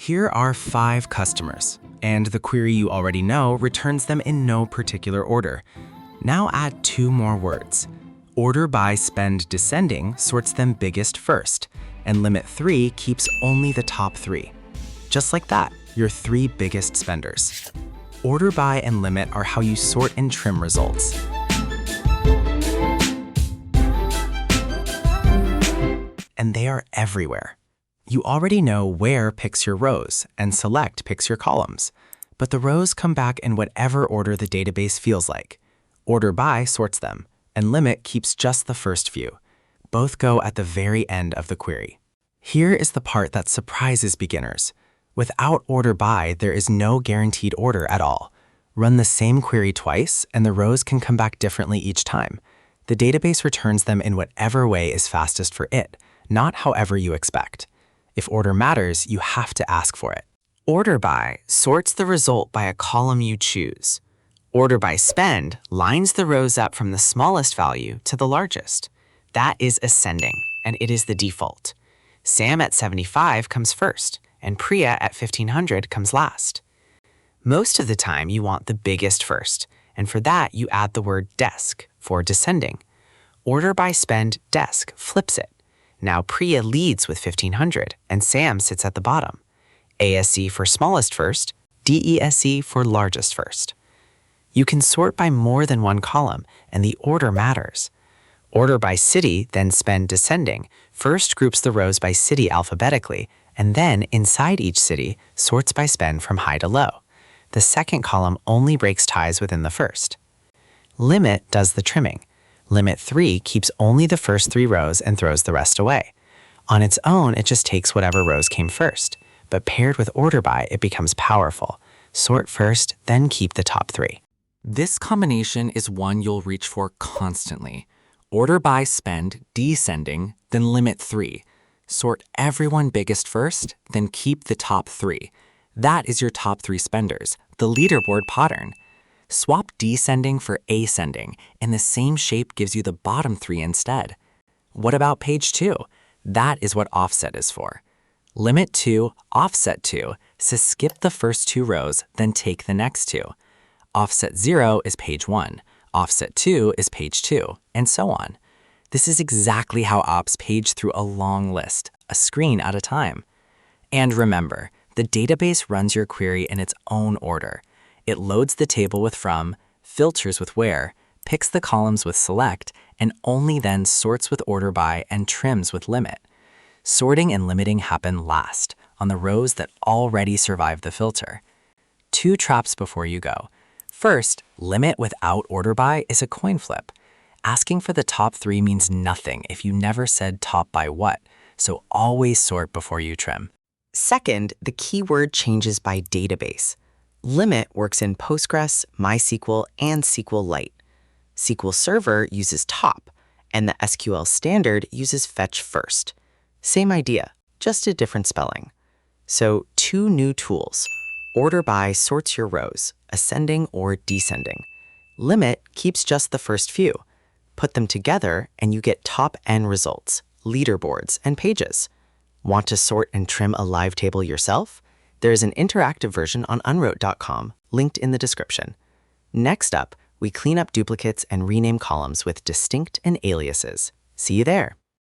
Here are 5 customers, and the query you already know returns them in no particular order. Now add 2 more words. Order by spend descending sorts them biggest first, and limit 3 keeps only the top 3. Just like that, your 3 biggest spenders. Order by and limit are how you sort and trim results. And they are everywhere. You already know where picks your rows and select picks your columns, but the rows come back in whatever order the database feels like. Order by sorts them, and limit keeps just the first few. Both go at the very end of the query. Here is the part that surprises beginners. Without order by, there is no guaranteed order at all. Run the same query twice, and the rows can come back differently each time. The database returns them in whatever way is fastest for it, not however you expect. If order matters, you have to ask for it. Order by sorts the result by a column you choose. Order by spend lines the rows up from the smallest value to the largest. That is ascending, and it is the default. Sam at 75 comes first, and Priya at 1500 comes last. Most of the time, you want the biggest first, and for that, you add the word DESC for descending. Order by spend DESC flips it. Now Priya leads with 1500, and Sam sits at the bottom. ASC for smallest first, DESC for largest first. You can sort by more than one column, and the order matters. Order by city, then spend descending, first groups the rows by city alphabetically, and then inside each city, sorts by spend from high to low. The second column only breaks ties within the first. Limit does the trimming. Limit 3 keeps only the first 3 rows and throws the rest away. On its own, it just takes whatever rows came first, but paired with order by, it becomes powerful. Sort first, then keep the top 3. This combination is one you'll reach for constantly. Order by spend descending, then limit 3. Sort everyone biggest first, then keep the top 3. That is your top 3 spenders, the leaderboard pattern. Swap descending for ascending, and the same shape gives you the bottom 3 instead. What about page 2? That is what offset is for. Limit 2, offset 2 says skip the first 2 rows, then take the next 2. Offset 0 is page 1, offset 2 is page 2, and so on. This is exactly how ops page through a long list, a screen at a time. And remember, the database runs your query in its own order. It loads the table with from, filters with where, picks the columns with select, and only then sorts with order by and trims with limit. Sorting and limiting happen last, on the rows that already survive the filter. 2 traps before you go. First, limit without order by is a coin flip. Asking for the top 3 means nothing if you never said top by what, so always sort before you trim. Second, the keyword changes by database. Limit works in Postgres, MySQL, and SQLite. SQL Server uses top, and the SQL Standard uses fetch first. Same idea, just a different spelling. So 2 new tools. Order by sorts your rows, ascending or descending. Limit keeps just the first few. Put them together and you get top N results, leaderboards, and pages. Want to sort and trim a live table yourself? There is an interactive version on Unrote.com, linked in the description. Next up, we clean up duplicates and rename columns with distinct and aliases. See you there.